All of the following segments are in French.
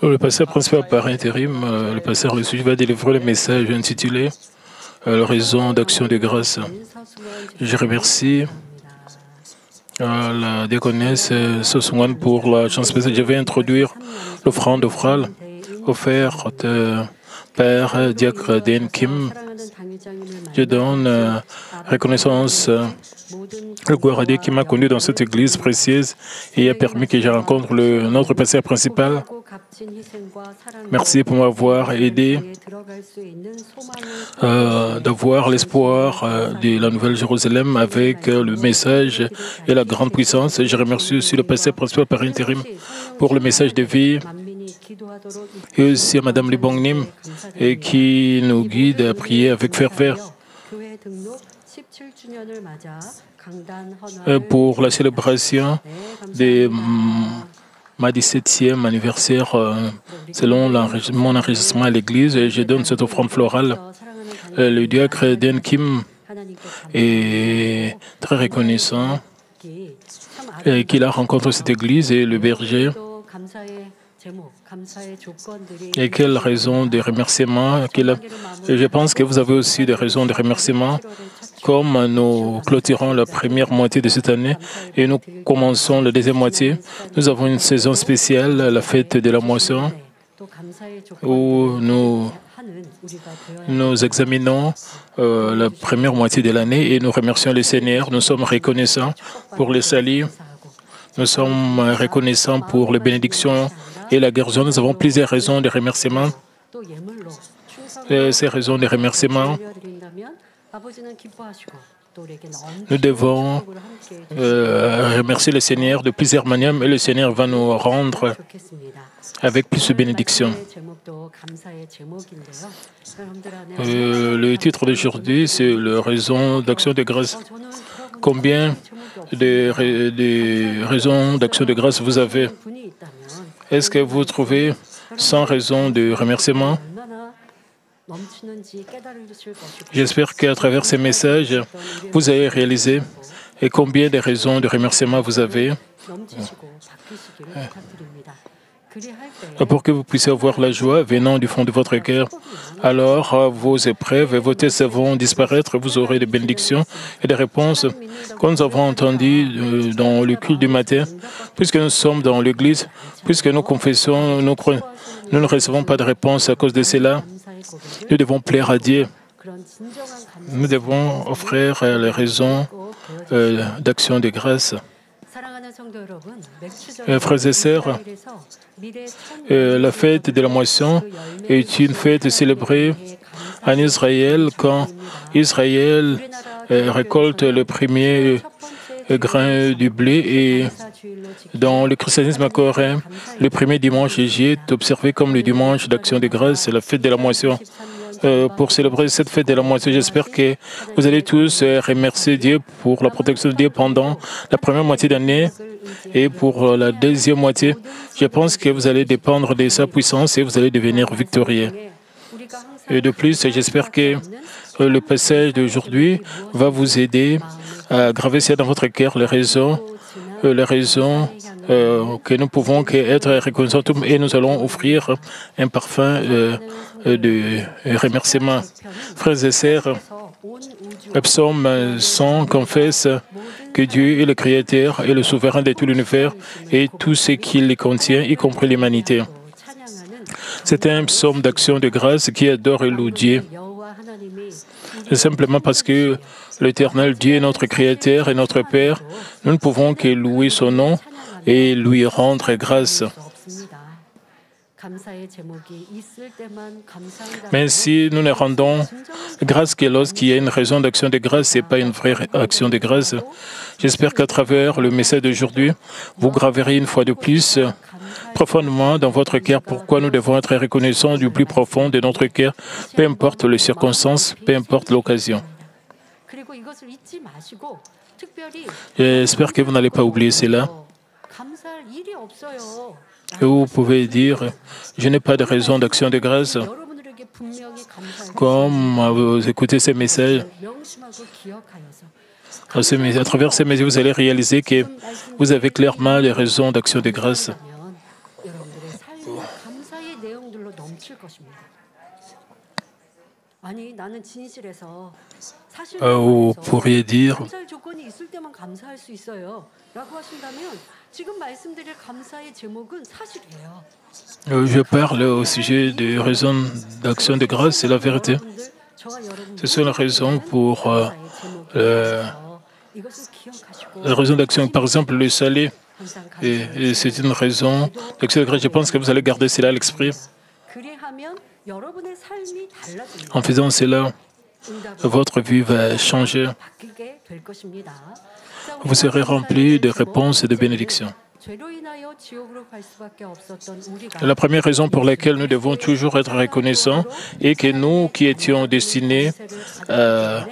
Le pasteur principal par intérim, le pasteur Lessuji va délivrer le message intitulé « Raison d'action de grâce ». Je remercie la diaconesse Sosungwan pour la chance spéciale. Je vais introduire l'offrande orale offerte par Diacre Den Kim. Je donne reconnaissance le gloire à Dieu qui m'a conduit dans cette église précieuse et a permis que je rencontre notre pasteur principal. Merci pour m'avoir aidé d'avoir l'espoir de la Nouvelle Jérusalem avec le message et la grande puissance. Je remercie aussi le pasteur principal par intérim pour le message de vie et aussi à Madame Libongnim qui nous guide à prier avec ferveur pour la célébration de ma 17e anniversaire selon mon enregistrement à l'église. Je donne cette offrande florale. Le diacre Den Kim est très reconnaissant qu'il a rencontré cette église et le berger. Et quelle raison de remerciement je pense que vous avez aussi des raisons de remerciement. Comme nous clôturons la première moitié de cette année et nous commençons la deuxième moitié, nous avons une saison spéciale, la fête de la moisson, où nous examinons la première moitié de l'année et nous remercions le Seigneur. Nous sommes reconnaissants pour les salis, nous sommes reconnaissants pour les bénédictions et la guérison. Nous avons plusieurs raisons de remerciement. Ces raisons de remerciement, nous devons remercier le Seigneur de plusieurs manières, mais le Seigneur va nous rendre avec plus de bénédictions. Le titre d'aujourd'hui, c'est la raison d'action de grâce. Combien de raisons d'action de grâce vous avez? Est-ce que vous trouvez 100 raisons de remerciement? J'espère qu'à travers ces messages, vous allez réaliser et combien de raisons de remerciement vous avez pour que vous puissiez avoir la joie venant du fond de votre cœur. Alors, vos épreuves et vos tests vont disparaître, vous aurez des bénédictions et des réponses. Comme nous avons entendu dans le culte du matin, puisque nous sommes dans l'Église, puisque nous confessons, nous ne recevons pas de réponse à cause de cela, nous devons plaire à Dieu. Nous devons offrir les raisons d'action de grâce. Frères et sœurs, la fête de la moisson est une fête célébrée en Israël quand Israël récolte le premier grain du blé. Et dans le christianisme coréen, le premier dimanche est observé comme le dimanche d'action de grâce, c'est la fête de la moisson. Pour célébrer cette fête de la moisson, j'espère que vous allez tous remercier Dieu pour la protection de Dieu pendant la première moitié d'année et pour la deuxième moitié. Je pense que vous allez dépendre de sa puissance et vous allez devenir victorieux. Et de plus, j'espère que le passage d'aujourd'hui va vous aider à graver ça dans votre cœur, les raisons que nous pouvons être reconnaissants et nous allons offrir un parfum de remerciement. Frères et sœurs, le psaume 100 confesse que Dieu est le Créateur et le souverain de tout l'univers et tout ce qu'il contient, y compris l'humanité. C'est un psaume d'action de grâce qui adore et loue Dieu. C'est simplement parce que l'Éternel Dieu est notre Créateur et notre Père, nous ne pouvons que louer son nom et lui rendre grâce. Mais si nous ne rendons grâce que lorsqu'il y a une raison d'action de grâce, ce n'est pas une vraie action de grâce. J'espère qu'à travers le message d'aujourd'hui, vous graverez une fois de plus profondément dans votre cœur pourquoi nous devons être reconnaissants du plus profond de notre cœur, peu importe les circonstances, peu importe l'occasion. J'espère que vous n'allez pas oublier cela. Et vous pouvez dire, je n'ai pas de raison d'action de grâce. Comme vous écoutez ces messages, À travers ces messages, vous allez réaliser que vous avez clairement les raisons d'action de grâce. Vous pourriez dire, je parle au sujet des raisons d'action de grâce, c'est la vérité. Ce sont les raisons pour la raison d'action. Par exemple, le salut, et c'est une raison d'action de grâce. Je pense que vous allez garder cela à l'esprit. En faisant cela, votre vie va changer. Vous serez rempli de réponses et de bénédictions. La première raison pour laquelle nous devons toujours être reconnaissants est que nous qui étions destinés à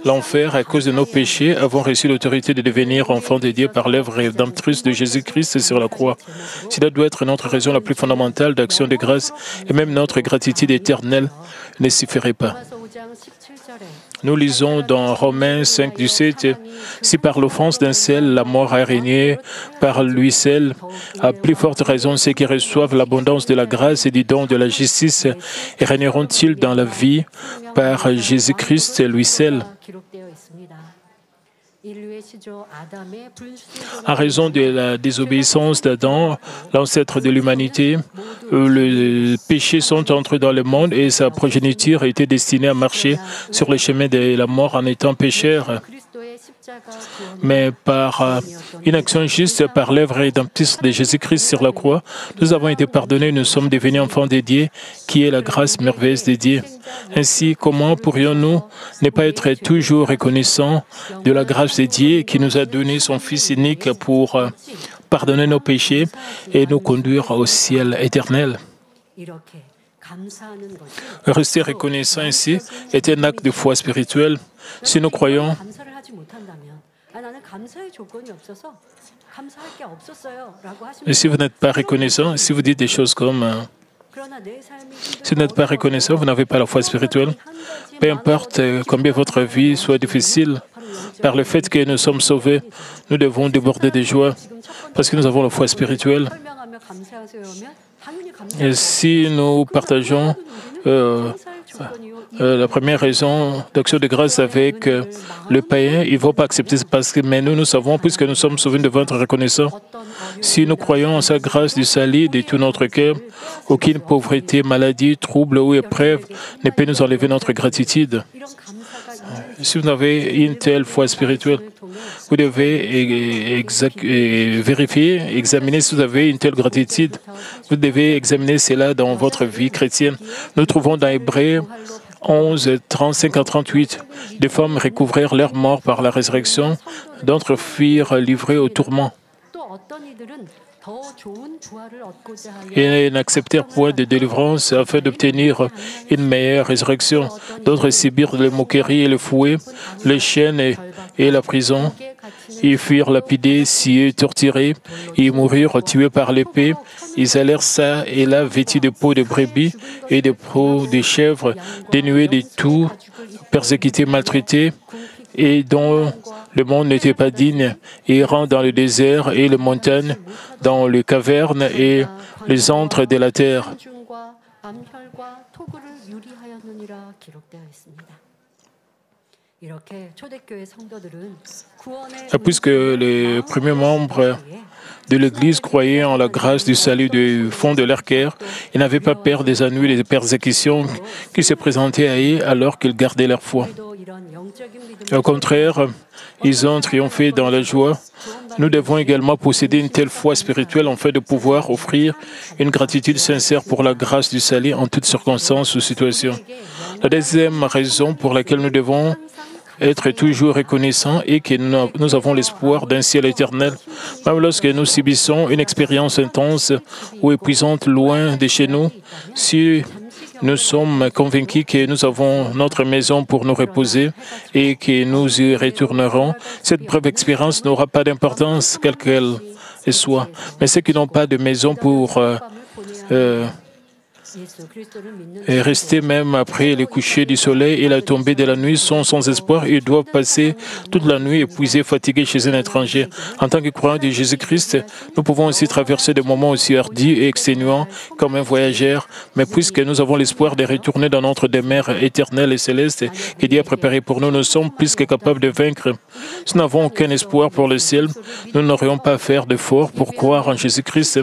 l'enfer à cause de nos péchés avons reçu l'autorité de devenir enfants de Dieu par l'œuvre rédemptrice de Jésus-Christ sur la croix. Cela doit être notre raison la plus fondamentale d'action de grâce et même notre gratitude éternelle ne suffirait pas. Nous lisons dans Romains 5, 17, « Si par l'offense d'un seul la mort a régné, par lui seul, à plus forte raison ceux qui reçoivent l'abondance de la grâce et du don de la justice régneront-ils dans la vie par Jésus-Christ lui seul ?» En raison de la désobéissance d'Adam, l'ancêtre de l'humanité, les péchés sont entrés dans le monde et sa progéniture était destinée à marcher sur le chemin de la mort en étant pécheur. Mais par une action juste, par l'œuvre rédemptrice de Jésus-Christ sur la croix, nous avons été pardonnés, nous sommes devenus enfants de Dieu, qui est la grâce merveilleuse de Dieu. Ainsi, comment pourrions-nous ne pas être toujours reconnaissants de la grâce de Dieu qui nous a donné son Fils unique pour pardonner nos péchés et nous conduire au ciel éternel? Rester reconnaissant ainsi est un acte de foi spirituelle. Si nous croyons et si vous n'êtes pas reconnaissant, si vous dites des choses comme si vous n'êtes pas reconnaissant, vous n'avez pas la foi spirituelle. Peu importe combien votre vie soit difficile, par le fait que nous sommes sauvés, nous devons déborder de joie parce que nous avons la foi spirituelle. Et si nous partageons la première raison d'action de grâce avec le païen, ils ne vont pas accepter parce que, mais nous savons, puisque nous sommes sauvés, devons être reconnaissants. Si nous croyons en sa grâce du salut de tout notre cœur, aucune pauvreté, maladie, trouble ou épreuve ne peut nous enlever notre gratitude. Si vous avez une telle foi spirituelle, vous devez vérifier, examiner si vous avez une telle gratitude. Vous devez examiner cela dans votre vie chrétienne. Nous trouvons dans Hébreux 11, 35 à 38, des femmes recouvrèrent leur mort par la résurrection, d'autres furent livrées au tourment. Et n'acceptèrent point de délivrance afin d'obtenir une meilleure résurrection. D'autres subirent les moqueries et le fouet, les chaînes et la prison. Ils furent lapidés, sciés, torturés. Ils moururent tués par l'épée. Ils allèrent ça et là vêtus de peaux de brebis et de peaux de chèvres, dénués de tout, persécutés, maltraités, et dont le monde n'était pas digne, errant dans le désert et les montagnes, dans les cavernes et les antres de la terre. Puisque les premiers membres de l'Église croyaient en la grâce du salut du fond de leur cœur, ils n'avaient pas peur des ennuis et des persécutions qui se présentaient à eux alors qu'ils gardaient leur foi. Au contraire, ils ont triomphé dans la joie. Nous devons également posséder une telle foi spirituelle afin de pouvoir offrir une gratitude sincère pour la grâce du salut en toutes circonstances ou situations. La deuxième raison pour laquelle nous devons être toujours reconnaissants est que nous avons l'espoir d'un ciel éternel. Même lorsque nous subissons une expérience intense ou épuisante loin de chez nous, si nous sommes convaincus que nous avons notre maison pour nous reposer et que nous y retournerons, cette brève expérience n'aura pas d'importance, quelle qu'elle soit. Mais ceux qui n'ont pas de maison pour Et rester même après le coucher du soleil et la tombée de la nuit sont sans espoir. Ils doivent passer toute la nuit épuisés, fatigués chez un étranger. En tant que croyants de Jésus-Christ, nous pouvons aussi traverser des moments aussi hardis et exténuants comme un voyageur. Mais puisque nous avons l'espoir de retourner dans notre demeure éternelle et céleste que Dieu a préparée pour nous, nous sommes plus que capables de vaincre. Si nous n'avons aucun espoir pour le ciel, nous n'aurions pas à faire d'efforts pour croire en Jésus-Christ,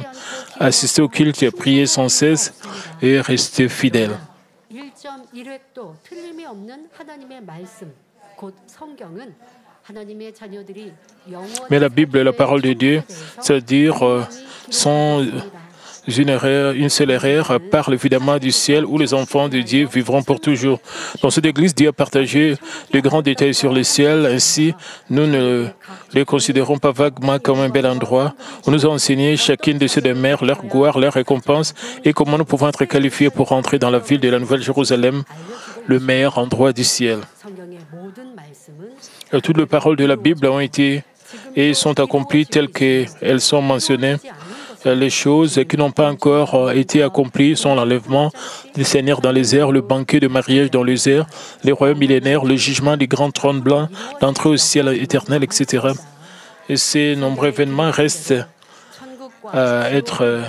assister au culte, prier sans cesse et rester fidèles. Mais la Bible, la parole de Dieu, c'est-à-dire sans une seule erreur, parle évidemment du ciel où les enfants de Dieu vivront pour toujours. Dans cette Église, Dieu a partagé de grands détails sur le ciel. Ainsi, nous ne les considérons pas vaguement comme un bel endroit. On nous a enseigné chacune de ces demeures, leur gloire, leur récompense et comment nous pouvons être qualifiés pour entrer dans la ville de la Nouvelle Jérusalem, le meilleur endroit du ciel. Toutes les paroles de la Bible ont été et sont accomplies telles qu'elles sont mentionnées. Les choses qui n'ont pas encore été accomplies sont l'enlèvement du Seigneur dans les airs, le banquet de mariage dans les airs, les royaumes millénaires, le jugement du grand trône blanc, l'entrée au ciel éternel, etc. Et ces nombreux événements restent à être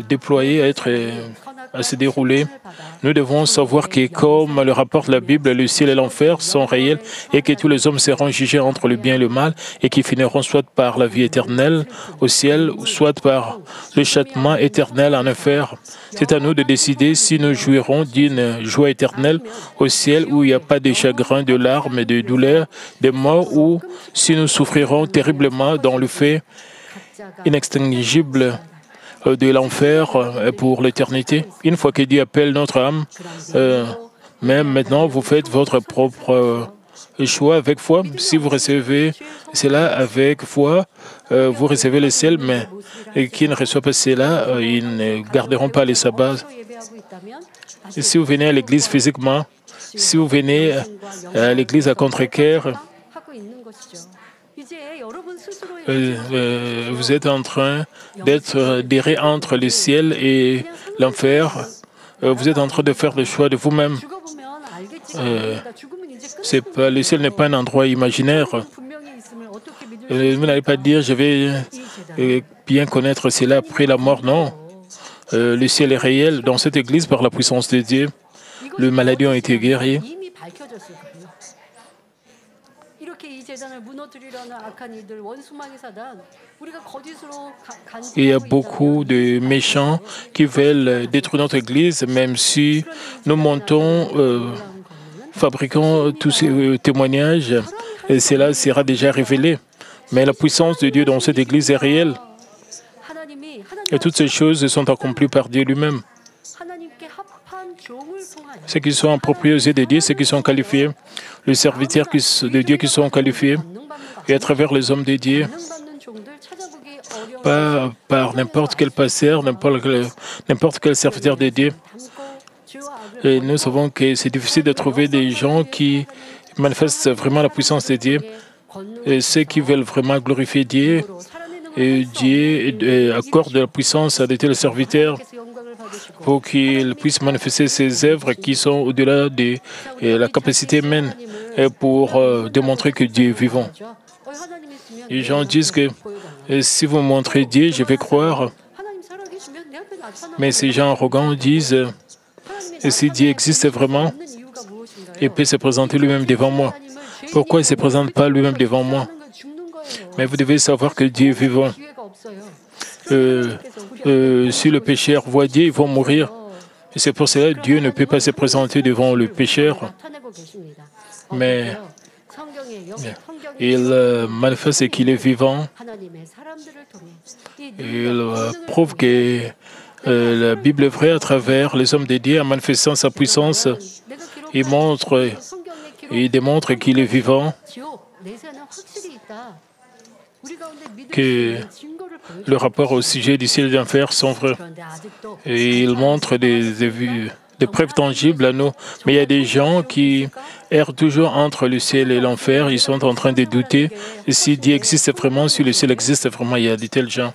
déployés, à se dérouler. Nous devons savoir que, comme le rapporte la Bible, le ciel et l'enfer sont réels et que tous les hommes seront jugés entre le bien et le mal et qui finiront soit par la vie éternelle au ciel, soit par le châtiment éternel en enfer. C'est à nous de décider si nous jouirons d'une joie éternelle au ciel où il n'y a pas de chagrin, de larmes, de douleurs, de mort, ou si nous souffrirons terriblement dans le fait inextinguible de l'enfer pour l'éternité. Une fois que Dieu appelle notre âme, même maintenant, vous faites votre propre choix avec foi. Si vous recevez cela avec foi, vous recevez le ciel, mais qui ne reçoit pas cela, ils ne garderont pas les sabbats. Et si vous venez à l'église physiquement, si vous venez à l'église à Contrecœur, vous êtes en train d'errer entre le ciel et l'enfer. Vous êtes en train de faire le choix de vous-même. Le ciel n'est pas un endroit imaginaire. Vous n'allez pas dire, je vais bien connaître cela après la mort. Non. Le ciel est réel. Dans cette église, par la puissance de Dieu, les maladies ont été guéries. Il y a beaucoup de méchants qui veulent détruire notre Église, même si nous montons, fabriquons tous ces témoignages, et cela sera déjà révélé. Mais la puissance de Dieu dans cette Église est réelle. Et toutes ces choses sont accomplies par Dieu lui-même. Ceux qui sont en propriété de Dieu, ceux qui sont qualifiés, les serviteurs de Dieu qui sont qualifiés, et à travers les hommes de Dieu, pas par n'importe quel pasteur, n'importe quel serviteur de Dieu. Et nous savons que c'est difficile de trouver des gens qui manifestent vraiment la puissance de Dieu. Et ceux qui veulent vraiment glorifier Dieu, et Dieu accorde la puissance à de tels serviteurs pour qu'ils puissent manifester ces œuvres qui sont au-delà de la capacité humaine et pour démontrer que Dieu est vivant. Les gens disent que si vous me montrez Dieu, je vais croire. Mais ces gens arrogants disent si Dieu existe vraiment, il peut se présenter lui-même devant moi. Pourquoi il ne se présente pas lui-même devant moi? Mais vous devez savoir que Dieu est vivant. Si le pécheur voit Dieu, ils vont mourir. Et c'est pour cela que Dieu ne peut pas se présenter devant le pécheur. Mais il manifeste qu'il est vivant. Il prouve que la Bible est vraie à travers les hommes de Dieu en manifestant sa puissance. Il démontre qu'il est vivant, que le rapport au sujet du ciel et de l'enfer sont vrais. Et il montre des preuves tangibles à nous. Mais il y a des gens qui errent toujours entre le ciel et l'enfer. Ils sont en train de douter si Dieu existe vraiment, si le ciel existe vraiment. Il y a de tels gens.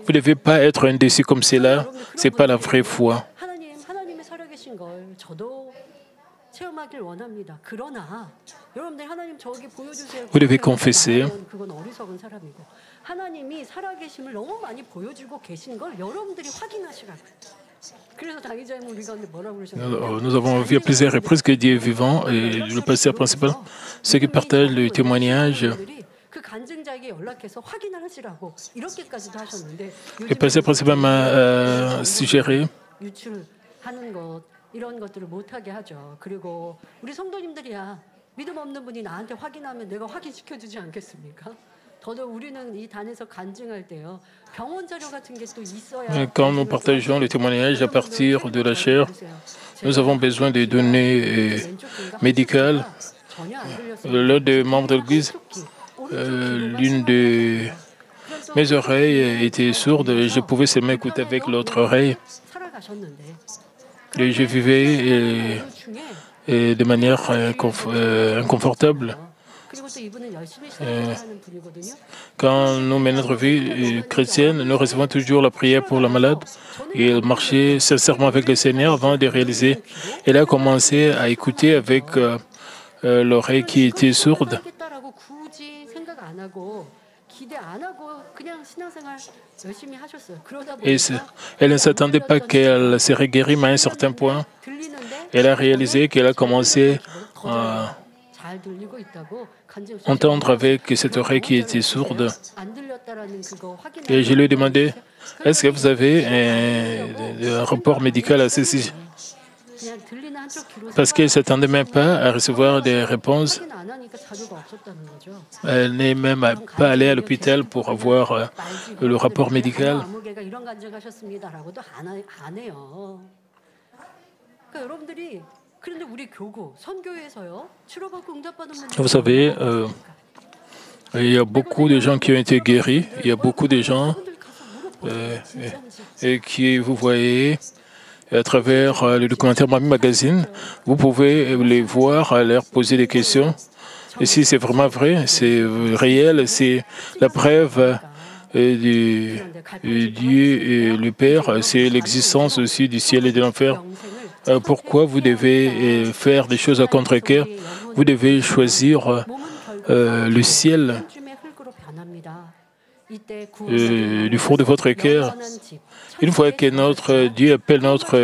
Vous ne devez pas être indécis comme cela. Ce n'est pas la vraie foi. Vous devez confesser. Nous avons vu à plusieurs reprises que Dieu est vivant et le pasteur principal, ceux qui partagent le témoignage. Le pasteur principal m'a suggéré quand nous partageons le témoignage à partir de la chair, nous avons besoin de données médicales. L'un des membres de l'Église, l'une de mes oreilles était sourde et je pouvais seulement écouter avec l'autre oreille. Et je vivais de manière inconfortable. Quand nous menons notre vie chrétienne, nous recevons toujours la prière pour la malade. Et il marchait sincèrement avec le Seigneur avant de réaliser. Elle a commencé à écouter avec l'oreille qui était sourde. Et elle ne s'attendait pas qu'elle serait guérie, mais à un certain point, elle a réalisé qu'elle a commencé à entendre avec cette oreille qui était sourde. Et je lui ai demandé, est-ce que vous avez un rapport médical à ceci? Parce qu'elle ne s'attendait même pas à recevoir des réponses. Elle n'est même pas allée à l'hôpital pour avoir le rapport médical. Vous savez, il y a beaucoup de gens qui ont été guéris. Il y a beaucoup de gens qui, vous voyez, à travers le documentaire Mami Magazine, vous pouvez les voir, leur poser des questions. Et si c'est vraiment vrai, c'est réel, c'est la preuve du Dieu et le Père, c'est l'existence aussi du ciel et de l'enfer. Pourquoi vous devez faire des choses à contre-cœur? Vous devez choisir le ciel du fond de votre cœur. Une fois que notre Dieu appelle notre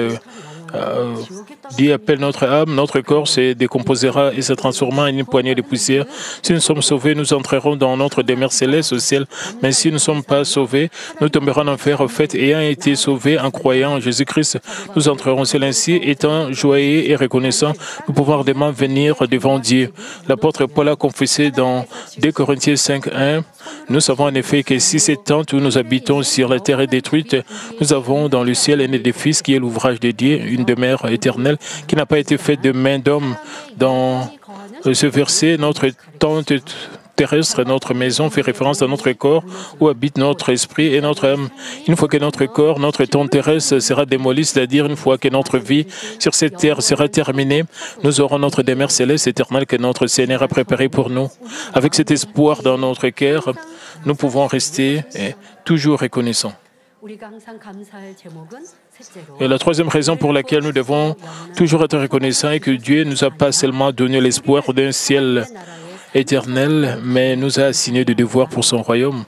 âme, notre corps se décomposera et se transformera en une poignée de poussière. Si nous sommes sauvés, nous entrerons dans notre demeure céleste au ciel. Mais si nous ne sommes pas sauvés, nous tomberons en enfer. En fait, ayant été sauvés en croyant en Jésus-Christ, nous entrerons au ciel. Ainsi, étant joyeux et reconnaissants, nous pouvons ardemment venir devant Dieu. L'apôtre Paul a confessé dans 2 Corinthiens 5:1, nous savons en effet que si cette tente où nous habitons sur la terre est détruite, nous avons dans le ciel un édifice qui est l'ouvrage de Dieu, une demeure éternelle qui n'a pas été faite de main d'homme. Dans ce verset, notre tente terrestre, notre maison fait référence à notre corps où habite notre esprit et notre âme. Une fois que notre corps, notre tente terrestre sera démoli, c'est-à-dire une fois que notre vie sur cette terre sera terminée, nous aurons notre demeure céleste éternelle que notre Seigneur a préparée pour nous. Avec cet espoir dans notre cœur, nous pouvons rester toujours reconnaissants. Et la troisième raison pour laquelle nous devons toujours être reconnaissants est que Dieu ne nous a pas seulement donné l'espoir d'un ciel éternel, mais nous a assigné des devoirs pour son royaume.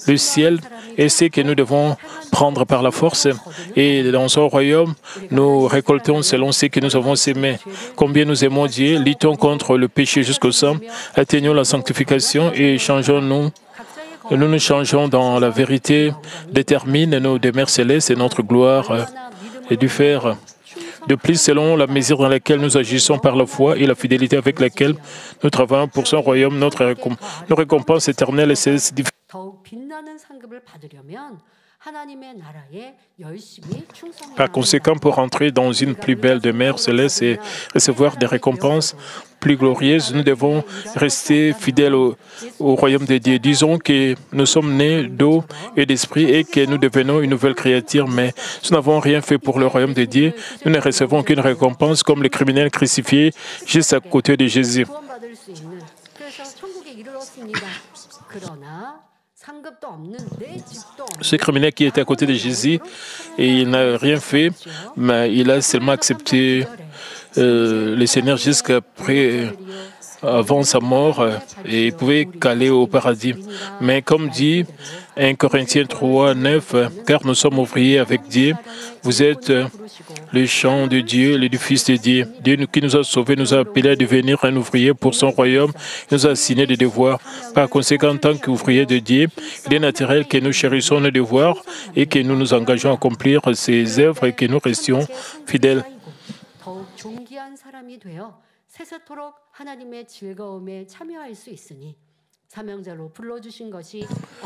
Le ciel est ce que nous devons prendre par la force, et dans son royaume, nous récoltons selon ce que nous avons sémé. Combien nous aimons Dieu, luttons contre le péché jusqu'au sang, atteignons la sanctification et changeons-nous. Nous nous changeons dans la vérité, détermine nos demeures célestes et notre gloire et du fer. De plus, selon la mesure dans laquelle nous agissons par la foi et la fidélité avec laquelle nous travaillons pour son royaume, nos récompenses éternelles et célestes. Par conséquent, pour entrer dans une plus belle demeure céleste et recevoir des récompenses plus glorieuses, nous devons rester fidèles au royaume de Dieu. Disons que nous sommes nés d'eau et d'esprit et que nous devenons une nouvelle créature, mais si nous n'avons rien fait pour le royaume de Dieu, nous ne recevons aucune récompense comme les criminels crucifiés juste à côté de Jésus. Ce criminel qui était à côté de Jésus, et il n'a rien fait, mais il a seulement accepté le Seigneur jusqu'après, avant sa mort, et il pouvait qu'aller au paradis. Mais comme dit 1 Corinthiens 3, 9, car nous sommes ouvriers avec Dieu, vous êtes le champ de Dieu, l'édifice de Dieu. Dieu qui nous a sauvés, nous a appelés à devenir un ouvrier pour son royaume, il nous a assigné des devoirs. Par conséquent, en tant qu'ouvriers de Dieu, il est naturel que nous chérissons nos devoirs et que nous nous engageons à accomplir ces œuvres et que nous restions fidèles.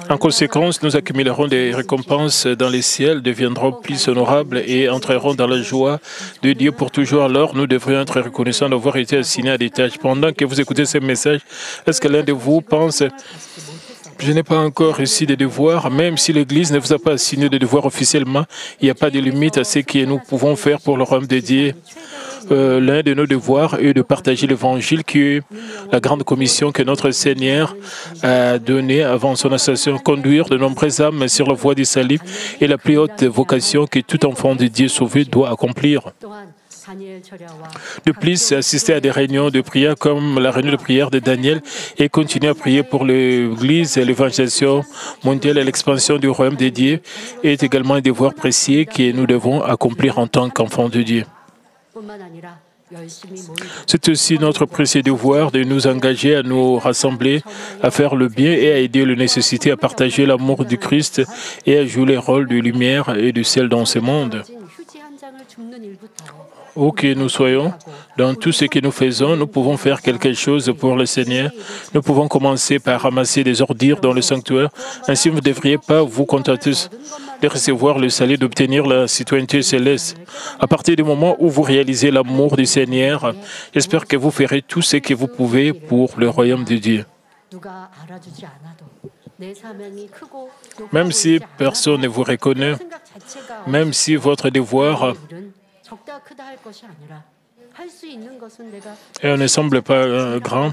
En conséquence, nous accumulerons des récompenses dans les ciels, deviendrons plus honorables et entrerons dans la joie de Dieu pour toujours. Alors, nous devrions être reconnaissants d'avoir été assignés à des tâches. Pendant que vous écoutez ce message, est-ce que l'un de vous pense « Je n'ai pas encore reçu des devoirs », même si l'Église ne vous a pas assigné de devoirs officiellement, il n'y a pas de limite à ce que nous pouvons faire pour le royaume de Dieu. L'un de nos devoirs est de partager l'Évangile, qui est la grande commission que notre Seigneur a donnée avant son ascension, conduire de nombreuses âmes sur la voie du salut et la plus haute vocation que tout enfant de Dieu sauvé doit accomplir. De plus, assister à des réunions de prière comme la réunion de prière de Daniel et continuer à prier pour l'Église et l'évangélisation mondiale et l'expansion du royaume de Dieu est également un devoir précieux que nous devons accomplir en tant qu'enfants de Dieu. C'est aussi notre précieux devoir de nous engager à nous rassembler, à faire le bien et à aider les nécessités, à partager l'amour du Christ et à jouer le rôle de lumière et de sel dans ce monde. Où que nous soyons, dans tout ce que nous faisons, nous pouvons faire quelque chose pour le Seigneur. Nous pouvons commencer par ramasser des ordures dans le sanctuaire. Ainsi, vous ne devriez pas vous contenter de recevoir le salut, d'obtenir la citoyenneté céleste. À partir du moment où vous réalisez l'amour du Seigneur, j'espère que vous ferez tout ce que vous pouvez pour le royaume de Dieu. Même si personne ne vous reconnaît, même si votre devoir ne semble pas grand,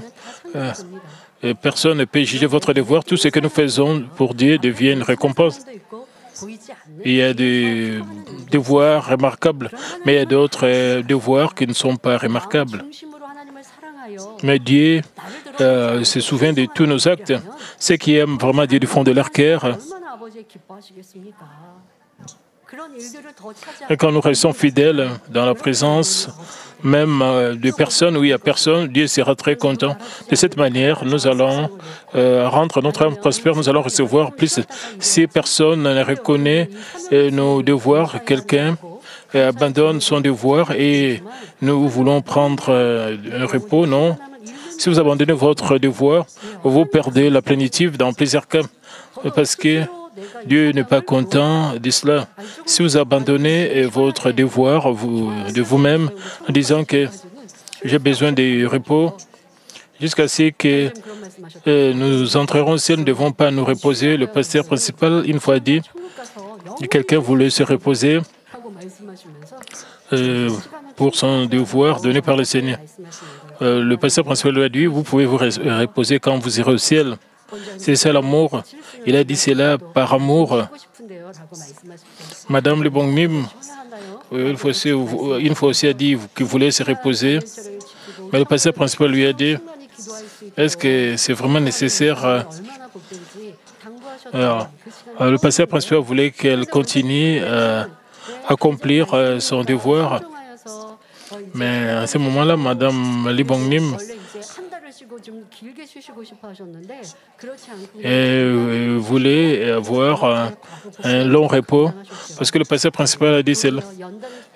personne ne peut juger votre devoir. Tout ce que nous faisons pour Dieu devient une récompense. Il y a des devoirs remarquables, mais il y a d'autres devoirs qui ne sont pas remarquables. Mais Dieu se souvient de tous nos actes. Ceux qui aiment vraiment Dieu du fond de leur cœur, et quand nous restons fidèles dans la présence même de personnes où il n'y a personne, Dieu sera très content. De cette manière, nous allons rendre notre âme prospère, nous allons recevoir plus. Si personne ne reconnaît nos devoirs, quelqu'un abandonne son devoir et nous voulons prendre un repos, non. Si vous abandonnez votre devoir, vous perdez la plénitude dans plusieurs cas, parce que Dieu n'est pas content de cela. Si vous abandonnez votre devoir de vous-même en disant que j'ai besoin de repos, jusqu'à ce que nous entrerons au ciel, nous ne devons pas nous reposer. Le pasteur principal, une fois dit, quelqu'un voulait se reposer pour son devoir donné par le Seigneur. Le pasteur principal lui a dit, vous pouvez vous reposer quand vous irez au ciel. C'est ça l'amour. Il a dit cela par amour. Madame Le Bongnim, une fois aussi a dit qu'il voulait se reposer. Mais le pasteur principal lui a dit, est-ce que c'est vraiment nécessaire? Alors, le pasteur principal voulait qu'elle continue à accomplir son devoir. Mais à ce moment-là, Madame Li Bongnim voulait avoir un long repos parce que le pasteur principal a dit cela.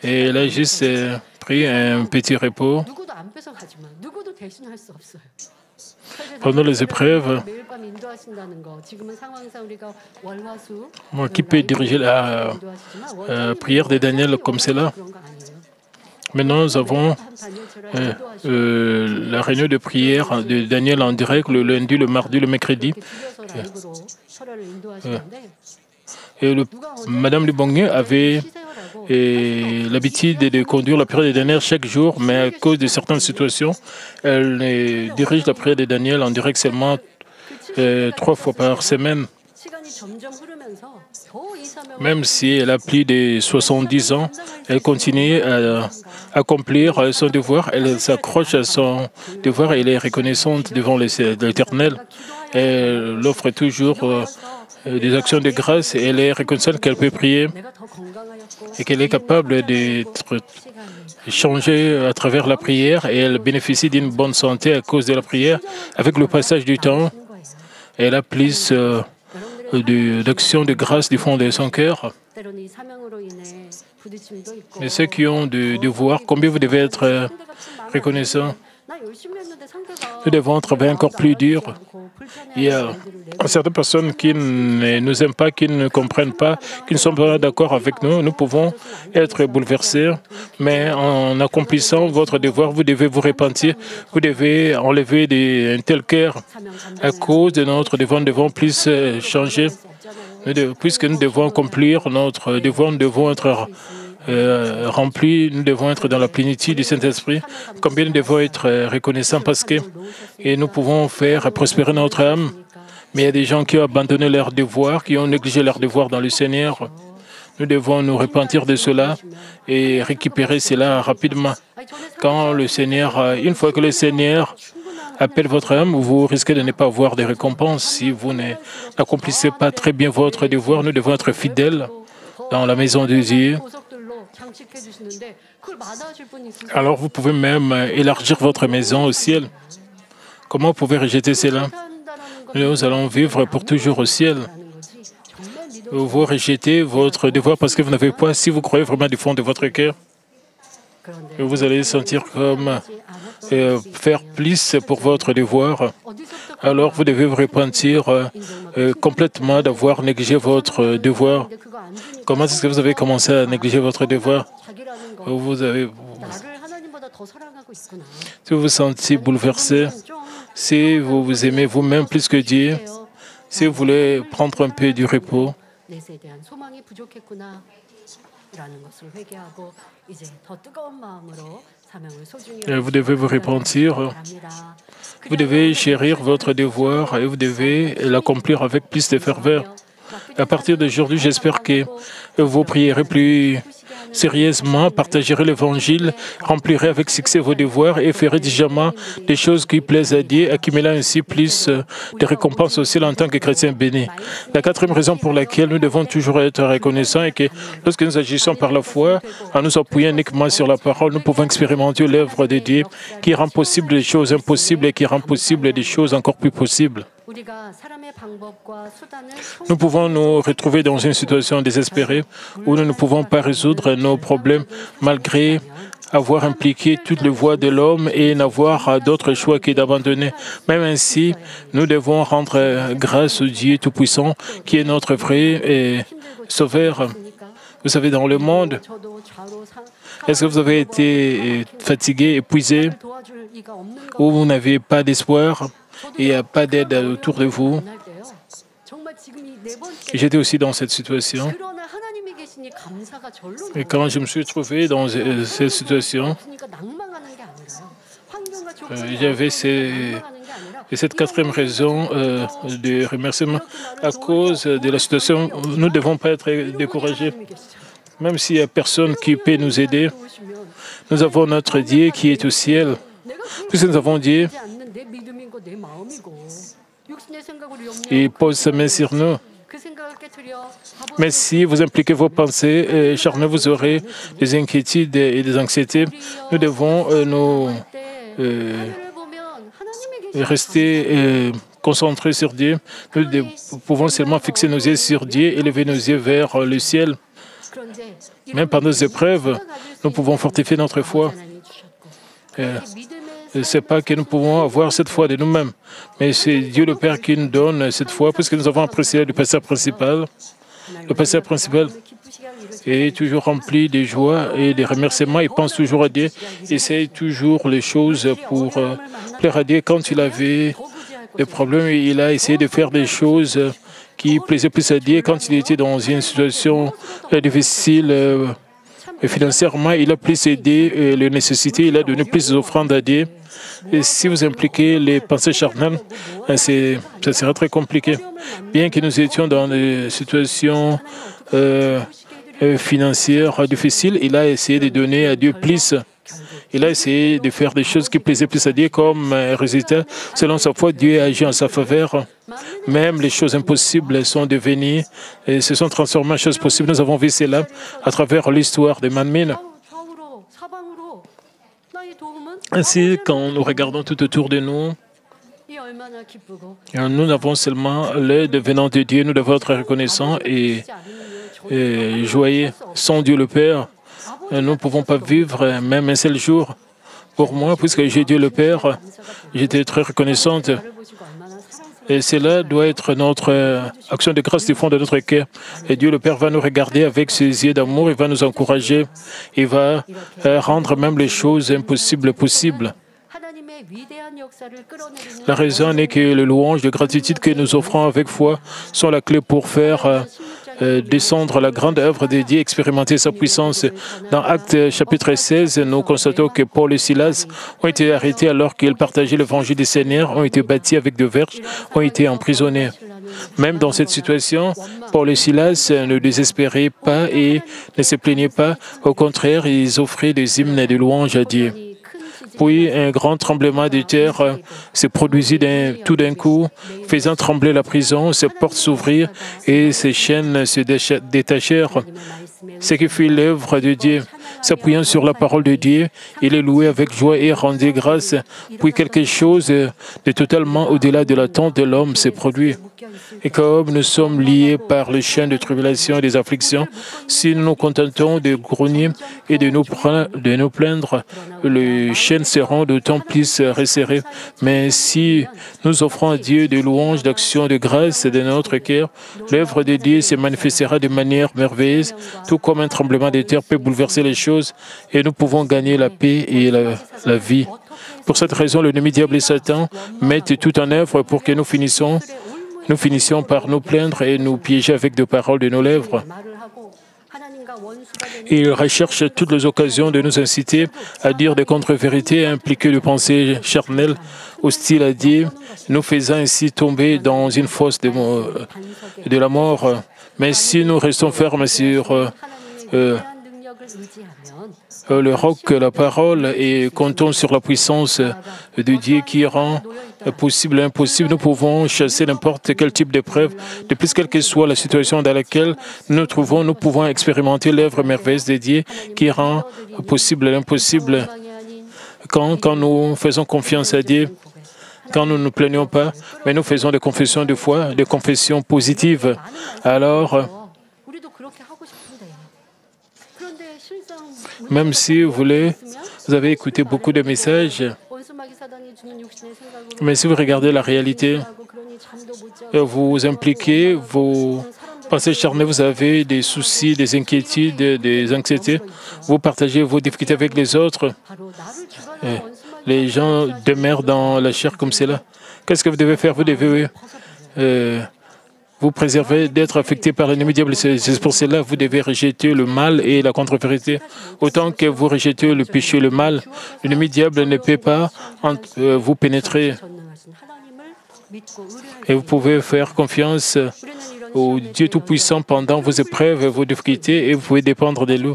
Et elle a juste pris un petit repos. Pendant les épreuves, qui peut diriger la prière de Daniel comme cela? Maintenant, nous avons la réunion de prière de Daniel en direct le lundi, le mardi, le mercredi. Et Madame Le Bongnim avait l'habitude de conduire la prière de Daniel chaque jour, mais à cause de certaines situations, elle dirige la prière de Daniel en direct seulement 3 fois par semaine. Même si elle a plus de 70 ans, elle continue à accomplir son devoir. Elle s'accroche à son devoir et elle est reconnaissante devant l'Éternel. Elle offre toujours des actions de grâce et elle est reconnaissante qu'elle peut prier et qu'elle est capable d'être changée à travers la prière et elle bénéficie d'une bonne santé à cause de la prière. Avec le passage du temps, elle a plus d'actions de grâce du fond de son cœur. Mais ceux qui ont du devoir, combien vous devez être reconnaissants? Nous devons travailler encore plus dur. Il y a certaines personnes qui ne nous aiment pas, qui ne comprennent pas, qui ne sont pas d'accord avec nous. Nous pouvons être bouleversés, mais en accomplissant votre devoir, vous devez vous repentir. Vous devez enlever un tel cœur. À cause de notre devoir, nous devons plus changer. Puisque nous devons accomplir notre devoir, nous devons être remplis, nous devons être dans la plénitude du Saint-Esprit. Combien nous devons être reconnaissants parce que nous pouvons faire prospérer notre âme. Mais il y a des gens qui ont abandonné leurs devoirs, qui ont négligé leurs devoirs dans le Seigneur. Nous devons nous repentir de cela et récupérer cela rapidement. Quand le Seigneur, une fois que le Seigneur appelle votre âme, vous risquez de ne pas avoir de récompense. Si vous n'accomplissez pas très bien votre devoir, nous devons être fidèles dans la maison de Dieu. Alors vous pouvez même élargir votre maison au ciel. Comment vous pouvez rejeter cela? Nous allons vivre pour toujours au ciel. Vous rejetez votre devoir parce que vous n'avez pas, si vous croyez vraiment du fond de votre cœur, vous allez sentir comme faire plus pour votre devoir. Alors vous devez vous repentir complètement d'avoir négligé votre devoir. Comment est-ce que vous avez commencé à négliger votre devoir? Si vous vous sentez bouleversé, si vous vous aimez vous-même plus que Dieu, si vous voulez prendre un peu du repos, vous devez vous repentir. Vous devez chérir votre devoir et vous devez l'accomplir avec plus de ferveur. À partir d'aujourd'hui, j'espère que vous prierez plus sérieusement, partagerez l'Évangile, remplirez avec succès vos devoirs et ferez diligemment des choses qui plaisent à Dieu, accumulant ainsi plus de récompenses aussi en tant que chrétiens bénis. La quatrième raison pour laquelle nous devons toujours être reconnaissants est que lorsque nous agissons par la foi, en nous appuyant uniquement sur la parole, nous pouvons expérimenter l'œuvre de Dieu qui rend possible des choses impossibles et qui rend possible des choses encore plus possibles. Nous pouvons nous retrouver dans une situation désespérée où nous ne pouvons pas résoudre nos problèmes malgré avoir impliqué toutes les voies de l'homme et n'avoir d'autre choix que d'abandonner. Même ainsi, nous devons rendre grâce au Dieu Tout-Puissant qui est notre vrai Sauveur. Vous savez, dans le monde, est-ce que vous avez été fatigué, épuisé, ou vous n'avez pas d'espoir? Il n'y a pas d'aide autour de vous. J'étais aussi dans cette situation. Et quand je me suis trouvé dans cette situation, j'avais cette quatrième raison de remerciement. À cause de la situation, nous ne devons pas être découragés. Même s'il n'y a personne qui peut nous aider, nous avons notre Dieu qui est au ciel. Puisque nous avons Dieu, il pose sa main sur nous. Mais si vous impliquez vos pensées charnelles, vous aurez des inquiétudes et des anxiétés. Nous devons rester concentrés sur Dieu. Nous pouvons seulement fixer nos yeux sur Dieu et lever nos yeux vers le ciel. Même par nos épreuves, nous pouvons fortifier notre foi. Ce n'est pas que nous pouvons avoir cette foi de nous-mêmes, mais c'est Dieu le Père qui nous donne cette foi, puisque nous avons apprécié le pasteur principal. Le pasteur principal est toujours rempli de joie et de remerciements. Il pense toujours à Dieu. Il essaye toujours les choses pour plaire à Dieu. Quand il avait des problèmes, il a essayé de faire des choses qui plaisaient plus à Dieu. Quand il était dans une situation difficile, Et financièrement, il a plus aidé les nécessités, il a donné plus d'offrandes à Dieu. Et si vous impliquez les pensées charnelles, ça sera très compliqué. Bien que nous étions dans des situations financières difficiles, il a essayé de donner à Dieu plus. Il a essayé de faire des choses qui plaisaient plus à Dieu comme résultat. Selon sa foi, Dieu a agi en sa faveur. Même les choses impossibles sont devenues et se sont transformées en choses possibles. Nous avons vu cela à travers l'histoire de Manmin. Ainsi, quand nous regardons tout autour de nous, nous n'avons seulement l'aide venant de Dieu. Nous devons être reconnaissants et joyeux. Sans Dieu le Père, nous ne pouvons pas vivre même un seul jour. Pour moi, puisque j'ai Dieu le Père, j'étais très reconnaissante. Et cela doit être notre action de grâce du fond de notre cœur. Et Dieu le Père va nous regarder avec ses yeux d'amour, il va nous encourager, il va rendre même les choses impossibles possibles. La raison est que les louanges de gratitude que nous offrons avec foi sont la clé pour faire descendre la grande œuvre de Dieu, expérimenter sa puissance. Dans Actes chapitre 16, nous constatons que Paul et Silas ont été arrêtés alors qu'ils partageaient l'évangile du Seigneur, ont été bâtis avec des verges, ont été emprisonnés. Même dans cette situation, Paul et Silas ne désespéraient pas et ne se plaignaient pas. Au contraire, ils offraient des hymnes et des louanges à Dieu. Puis un grand tremblement de terre se produisit tout d'un coup, faisant trembler la prison, ses portes s'ouvrirent et ses chaînes se détachèrent. Ce qui fut l'œuvre de Dieu. S'appuyant sur la parole de Dieu, il est loué avec joie et rendait grâce. Puis quelque chose de totalement au-delà de l'attente de l'homme s'est produit. Et comme nous sommes liés par les chaînes de tribulation et des afflictions, si nous nous contentons de grogner et de nous plaindre, les chaînes seront d'autant plus resserrées. Mais si nous offrons à Dieu des louanges, d'actions de grâce de notre cœur, l'œuvre de Dieu se manifestera de manière merveilleuse, tout comme un tremblement de terre peut bouleverser les choses, et nous pouvons gagner la paix et la vie. Pour cette raison, l'ennemi diable et Satan mettent tout en œuvre pour que nous finissions par nous plaindre et nous piéger avec des paroles de nos lèvres. Il recherche toutes les occasions de nous inciter à dire des contre-vérités, à impliquer des pensées charnelles, hostiles à Dieu, nous faisant ainsi tomber dans une fosse de la mort. Mais si nous restons fermes sur le roc, la parole, et comptons sur la puissance de Dieu qui rend possible l'impossible, nous pouvons chasser n'importe quel type d'épreuve. De plus, quelle que soit la situation dans laquelle nous nous trouvons, nous pouvons expérimenter l'œuvre merveilleuse de Dieu qui rend possible l'impossible. Quand nous faisons confiance à Dieu, quand nous ne nous plaignons pas, mais nous faisons des confessions de foi, des confessions positives, alors, même si vous avez écouté beaucoup de messages, mais si vous regardez la réalité, vous impliquez vos pensées charnelles, vous avez des soucis, des inquiétudes, des anxiétés, vous partagez vos difficultés avec les autres. Les gens demeurent dans la chair comme cela. Qu'est-ce que vous devez faire? Vous devez vous préserver d'être affecté par l'ennemi diable. C'est pour cela que vous devez rejeter le mal et la contre-vérité. Autant que vous rejetez le péché et le mal, l'ennemi diable ne peut pas vous pénétrer. Et vous pouvez faire confiance au Dieu Tout-Puissant pendant vos épreuves et vos difficultés, et vous pouvez dépendre de lui.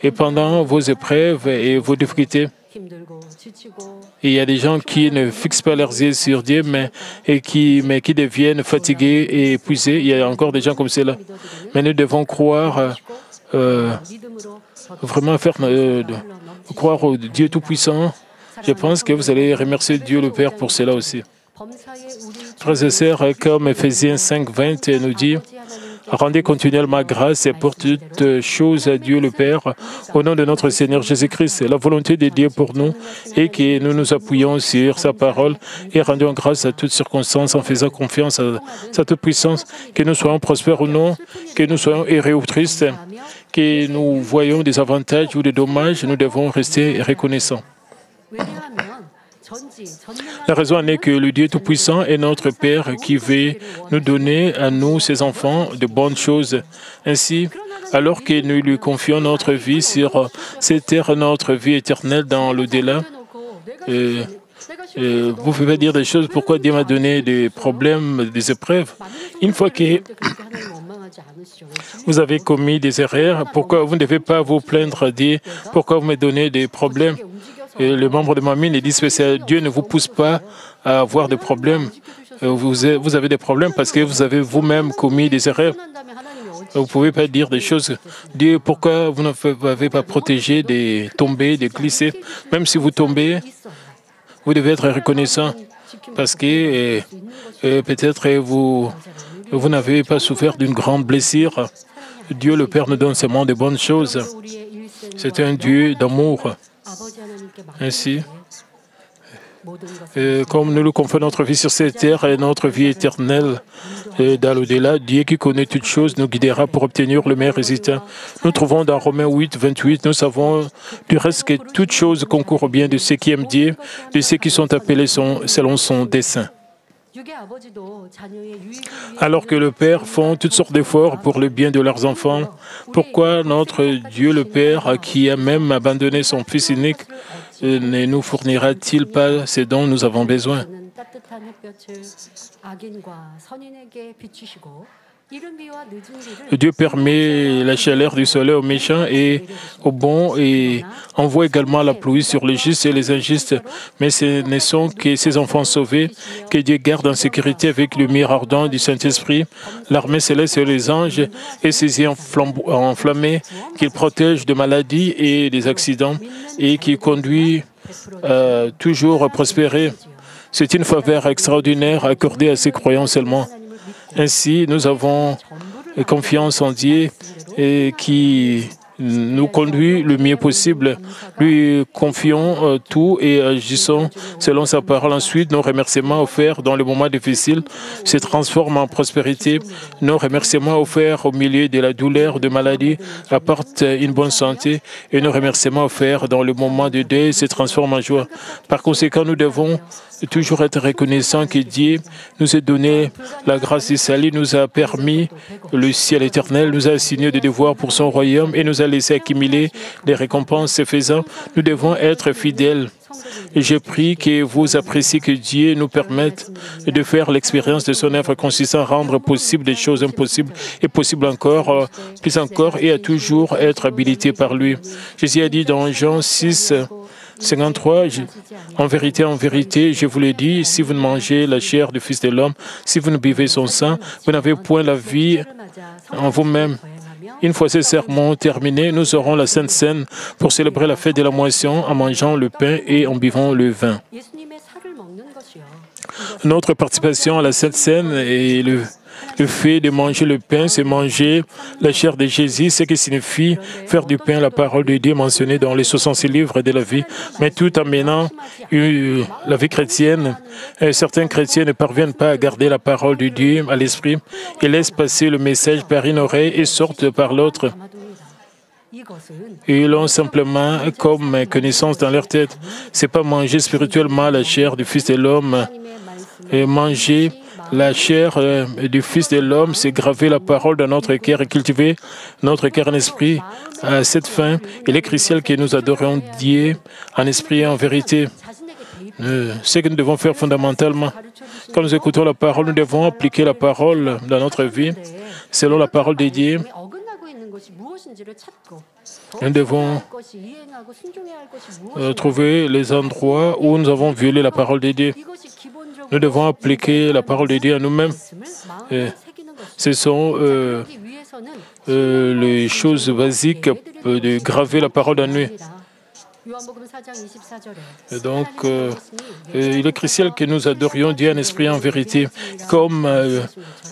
Et pendant vos épreuves et vos difficultés, il y a des gens qui ne fixent pas leurs yeux sur Dieu, mais qui deviennent fatigués et épuisés. Il y a encore des gens comme cela. Mais nous devons croire, vraiment croire au Dieu Tout-Puissant. Je pense que vous allez remercier Dieu le Père pour cela aussi. Frères et sœurs, comme Éphésiens 5:20 nous dit, rendez continuellement grâce pour toutes choses à Dieu le Père, au nom de notre Seigneur Jésus-Christ. La volonté de Dieu pour nous est que nous nous appuyons sur sa parole et rendons grâce à toutes circonstances en faisant confiance à sa toute puissance, que nous soyons prospères ou non, que nous soyons heureux ou tristes, que nous voyons des avantages ou des dommages, nous devons rester reconnaissants. La raison en est que le Dieu Tout-Puissant est notre Père qui veut nous donner à nous, ses enfants, de bonnes choses. Ainsi, alors que nous lui confions notre vie sur cette terre, notre vie éternelle dans l'au-delà, vous pouvez dire des choses, pourquoi Dieu m'a donné des problèmes, des épreuves. Une fois que vous avez commis des erreurs, pourquoi vous ne devez pas vous plaindre, dire pourquoi vous me donnez des problèmes. Et les membres de ma mine disent que Dieu ne vous pousse pas à avoir des problèmes. Vous avez des problèmes parce que vous avez vous-même commis des erreurs. Vous ne pouvez pas dire des choses. Dieu, pourquoi vous ne m'avez pas protégé de tomber, de glisser. Même si vous tombez, vous devez être reconnaissant parce que peut-être vous n'avez pas souffert d'une grande blessure. Dieu le Père nous donne seulement de bonnes choses. C'est un Dieu d'amour. Ainsi, comme nous lui confions notre vie sur cette terre et notre vie éternelle dans l'au-delà, Dieu qui connaît toutes choses nous guidera pour obtenir le meilleur résultat. Nous trouvons dans Romains 8, 28, nous savons du reste que toutes choses concourent au bien de ceux qui aiment Dieu, de ceux qui sont appelés selon son dessein. Alors que le Père font toutes sortes d'efforts pour le bien de leurs enfants, pourquoi notre Dieu le Père, qui a même abandonné son Fils unique, ne nous fournira-t-il pas ce dont nous avons besoin? Dieu permet la chaleur du soleil aux méchants et aux bons et envoie également la pluie sur les justes et les injustes. Mais ce ne sont que ces enfants sauvés que Dieu garde en sécurité avec le lumière ardent du Saint-Esprit, l'armée céleste et les anges et ses yeux enflammés qu'il protège de maladies et des accidents et qui conduit toujours à prospérer. C'est une faveur extraordinaire accordée à ses croyants seulement. Ainsi, nous avons confiance en Dieu et qui nous conduit le mieux possible. Lui confions tout et agissons selon sa parole. Ensuite, nos remerciements offerts dans les moments difficiles se transforment en prospérité. Nos remerciements offerts au milieu de la douleur, de maladie, apportent une bonne santé. Et nos remerciements offerts dans le moment de deuil se transforment en joie. Par conséquent, nous devons toujours être reconnaissants que Dieu nous a donné la grâce du salut, nous a permis le ciel éternel, nous a assigné des devoirs pour son royaume et nous a laissé accumuler des récompenses. Ce faisant, nous devons être fidèles. Et je prie que vous appréciez que Dieu nous permette de faire l'expérience de son œuvre consistant à rendre possible des choses impossibles et possibles encore, plus encore, et à toujours être habilité par lui. Jésus a dit dans Jean 6, 53, en vérité, je vous le dis, si vous ne mangez la chair du Fils de l'homme, si vous ne buvez son sang, vous n'avez point la vie en vous-même. Une fois ces sermons terminés, nous aurons la Sainte Seine pour célébrer la fête de la moisson en mangeant le pain et en buvant le vin. Notre participation à la Sainte Seine et le fait de manger le pain, c'est manger la chair de Jésus, ce qui signifie faire du pain la parole de Dieu mentionnée dans les 66 livres de la vie, mais tout en menant la vie chrétienne. Certains chrétiens ne parviennent pas à garder la parole de Dieu à l'esprit. Ils laissent passer le message par une oreille et sortent par l'autre. Ils l'ont simplement comme connaissance dans leur tête. Ce n'est pas manger spirituellement la chair du Fils de l'homme. Et manger la chair du Fils de l'homme, c'est graver la parole dans notre cœur et cultiver notre cœur en esprit. À cette fin, il est crucial que nous adorions Dieu en esprit et en vérité. Ce que nous devons faire fondamentalement, quand nous écoutons la parole, nous devons appliquer la parole dans notre vie selon la parole de Dieu. Nous devons trouver les endroits où nous avons violé la parole de Dieu. Nous devons appliquer la parole de Dieu à nous-mêmes. Ce sont les choses basiques de graver la parole en nous. Donc, il est crucial que nous adorions Dieu en esprit et en vérité. Comme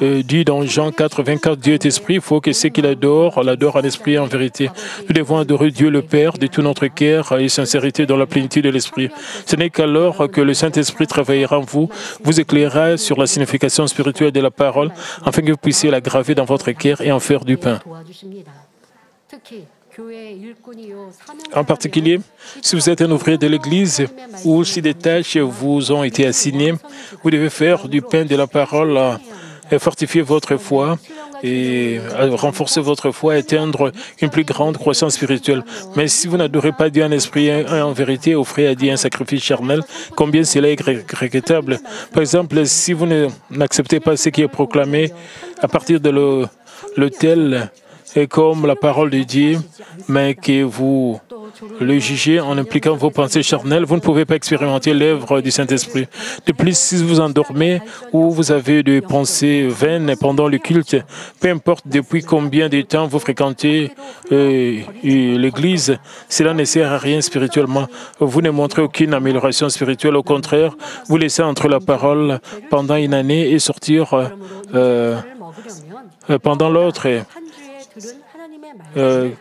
dit dans Jean 4, 24, Dieu est esprit, il faut que ceux qui l'adorent en esprit et en vérité. Nous devons adorer Dieu le Père de tout notre cœur et sincérité dans la plénitude de l'esprit. Ce n'est qu'alors que le Saint-Esprit travaillera en vous, vous éclairera sur la signification spirituelle de la parole, afin que vous puissiez la graver dans votre cœur et en faire du pain. En particulier, si vous êtes un ouvrier de l'Église ou si des tâches vous ont été assignées, vous devez faire du pain de la parole et fortifier votre foi et renforcer votre foi, atteindre une plus grande croissance spirituelle. Mais si vous n'adorez pas Dieu en esprit et en vérité, offrez à Dieu un sacrifice charnel, combien cela est regrettable. Par exemple, si vous n'acceptez pas ce qui est proclamé à partir de l'autel, et comme la parole de Dieu, mais que vous le jugez en impliquant vos pensées charnelles, vous ne pouvez pas expérimenter l'œuvre du Saint-Esprit. De plus, si vous endormez ou vous avez des pensées vaines pendant le culte, peu importe depuis combien de temps vous fréquentez l'Église, cela ne sert à rien spirituellement. Vous ne montrez aucune amélioration spirituelle. Au contraire, vous laissez entrer la parole pendant une année et sortir pendant l'autre.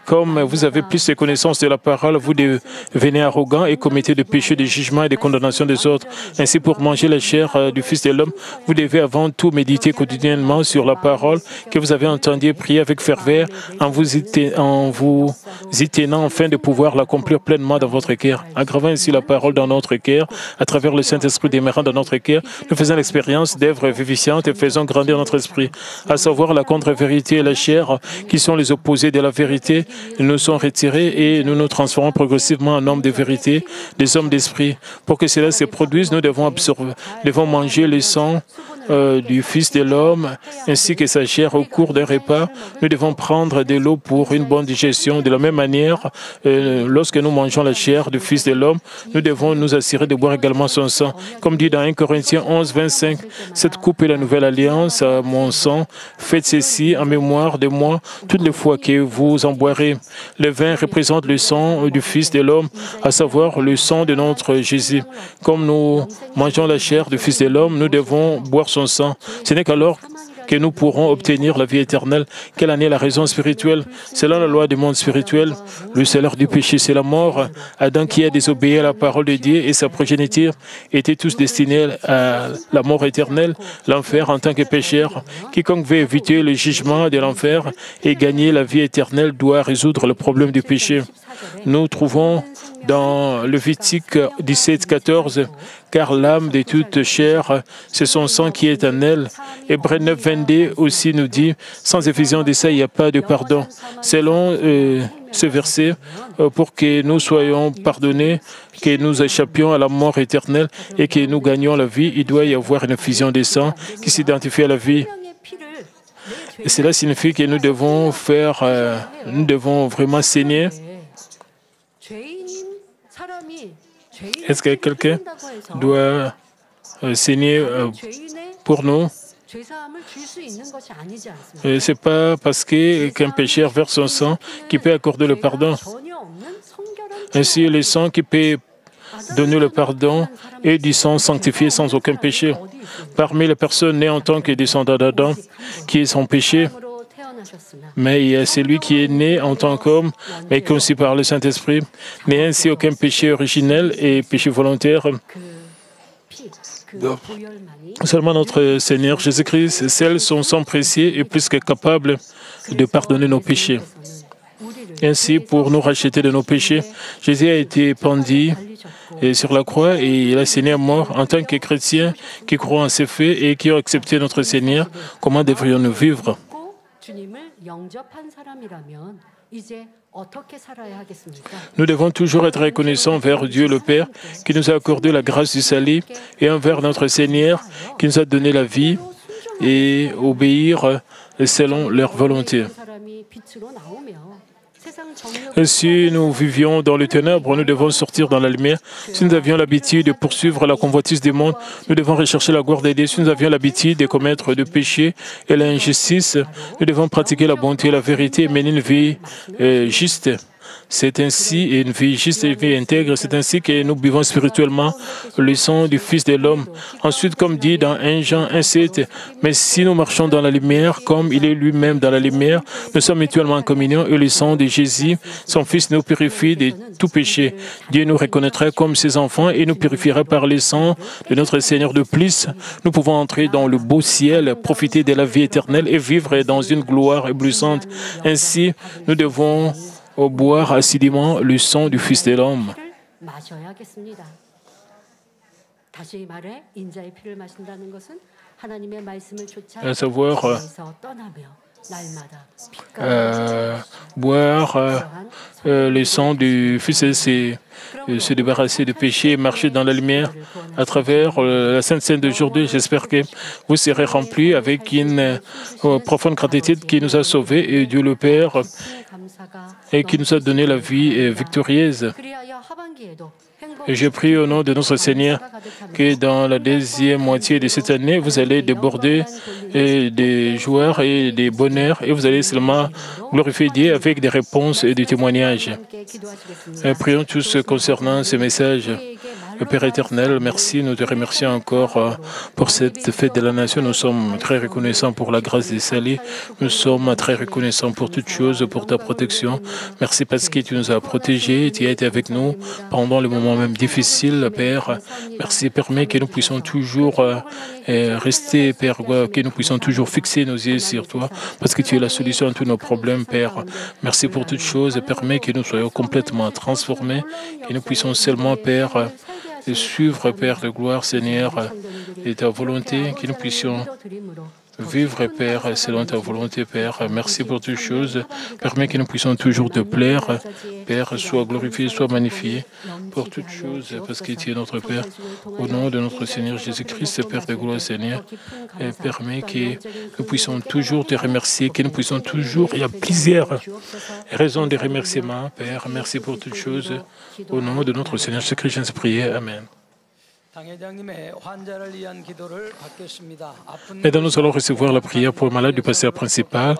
Comme vous avez plus de connaissances de la parole, vous devenez arrogant et commettez des péchés de jugement et de condamnation des autres. Ainsi, pour manger la chair du Fils de l'homme, vous devez avant tout méditer quotidiennement sur la parole que vous avez entendue, prier avec ferveur, en vous y tenant afin de pouvoir l'accomplir pleinement dans votre cœur. Aggravant ainsi la parole dans notre cœur, à travers le Saint-Esprit demeurant dans notre cœur, nous faisons l'expérience d'œuvres vivifiantes et faisons grandir notre esprit, à savoir la contre-vérité et la chair, qui sont les opposés de la vérité, nous sont retirés et nous nous transformons progressivement en hommes de vérité, des hommes d'esprit. Pour que cela se produise, nous devons manger le sang du Fils de l'homme ainsi que sa chair au cours d'un repas. Nous devons prendre de l'eau pour une bonne digestion. De la même manière, lorsque nous mangeons la chair du Fils de l'homme, nous devons nous assurer de boire également son sang. Comme dit dans 1 Corinthiens 11, 25, « Cette coupe est la nouvelle alliance à mon sang. Faites ceci en mémoire de moi toutes les fois que vous en boirez. » Le vin représente le sang du Fils de l'homme, à savoir le sang de notre Jésus. Comme nous mangeons la chair du Fils de l'homme, nous devons boire son sang. Ce n'est qu'alors que nous pourrons obtenir la vie éternelle. Quelle en est la raison spirituelle? Selon la loi du monde spirituel, le salaire du péché, c'est la mort. Adam, qui a désobéi à la parole de Dieu et sa progéniture, étaient tous destinés à la mort éternelle, l'enfer en tant que pécheur. Quiconque veut éviter le jugement de l'enfer et gagner la vie éternelle doit résoudre le problème du péché. Nous trouvons dans Lévitique 17, 14, « Car l'âme de toute chair, c'est son sang qui est en elle. » Hébreux 9, 22 aussi nous dit, sans effusion de ça, il n'y a pas de pardon. Selon ce verset, pour que nous soyons pardonnés, que nous échappions à la mort éternelle et que nous gagnions la vie, il doit y avoir une effusion de sang qui s'identifie à la vie. Et cela signifie que nous devons vraiment saigner. Est-ce que quelqu'un doit saigner pour nous? Ce n'est pas parce qu'un pécheur verse son sang qui peut accorder le pardon. Ainsi, le sang qui peut donner le pardon est du sang sanctifié sans aucun péché. Parmi les personnes nées en tant que descendants d'Adam, qui est sans péché, mais il y a celui qui est né en tant qu'homme, mais conçu par le Saint-Esprit, n'est ainsi aucun péché originel et péché volontaire. Seulement notre Seigneur Jésus-Christ, seul son sang précieux est plus que capable de pardonner nos péchés. Ainsi, pour nous racheter de nos péchés, Jésus a été pendu sur la croix et il a saigné à mort. En tant que chrétiens qui croient en ses faits et qui ont accepté notre Seigneur, comment devrions-nous vivre? Nous devons toujours être reconnaissants envers Dieu le Père qui nous a accordé la grâce du salut et envers notre Seigneur qui nous a donné la vie et obéir selon leur volonté. Si nous vivions dans les ténèbres, nous devons sortir dans la lumière. Si nous avions l'habitude de poursuivre la convoitise du monde, nous devons rechercher la gloire de Dieu. Si nous avions l'habitude de commettre le péché et l'injustice, nous devons pratiquer la bonté et la vérité et mener une vie juste. C'est ainsi, une vie juste et une vie intègre, c'est ainsi que nous buvons spirituellement le sang du Fils de l'homme. Ensuite, comme dit dans 1 Jean 1,7, « Mais si nous marchons dans la lumière, comme il est lui-même dans la lumière, nous sommes mutuellement en communion et le sang de Jésus, son Fils, nous purifie de tout péché. Dieu nous reconnaîtra comme ses enfants et nous purifiera par le sang de notre Seigneur. De plus, nous pouvons entrer dans le beau ciel, profiter de la vie éternelle et vivre dans une gloire éblouissante. Ainsi, nous devons boire assidûment le sang du Fils de l'homme. À savoir, boire le sang du Fils, c'est se débarrasser de péché et marcher dans la lumière à travers la Sainte Seine d'aujourd'hui. J'espère que vous serez remplis avec une profonde gratitude qui nous a sauvés et Dieu le Père et qui nous a donné la vie victorieuse. Et je prie au nom de notre Seigneur que dans la deuxième moitié de cette année, vous allez déborder des joies et des bonheurs et vous allez seulement glorifier Dieu avec des réponses et des témoignages. Prions tous concernant ce message. Père éternel, merci. Nous te remercions encore pour cette fête de la nation. Nous sommes très reconnaissants pour la grâce des salis. Nous sommes très reconnaissants pour toutes choses, pour ta protection. Merci parce que tu nous as protégés. Tu as été avec nous pendant les moments même difficiles, Père. Merci. Permets que nous puissions toujours rester, Père, que nous puissions toujours fixer nos yeux sur toi, parce que tu es la solution à tous nos problèmes, Père. Merci pour toutes choses. Permets que nous soyons complètement transformés, que nous puissions seulement, Père, suivre, Père de gloire, Seigneur, et ta volonté, que nous puissions vivre, Père, selon ta volonté, Père. Merci pour toutes choses. Permets que nous puissions toujours te plaire. Père, sois glorifié, sois magnifié pour toutes choses, parce que tu es notre Père. Au nom de notre Seigneur Jésus-Christ, Père de gloire, Seigneur, et permets que nous puissions toujours te remercier, que nous puissions toujours, il y a plusieurs raisons de remerciement, Père. Merci pour toutes choses. Au nom de notre Seigneur Jésus-Christ, je prie. Amen. Maintenant, nous allons recevoir la prière pour le malade du pasteur principal.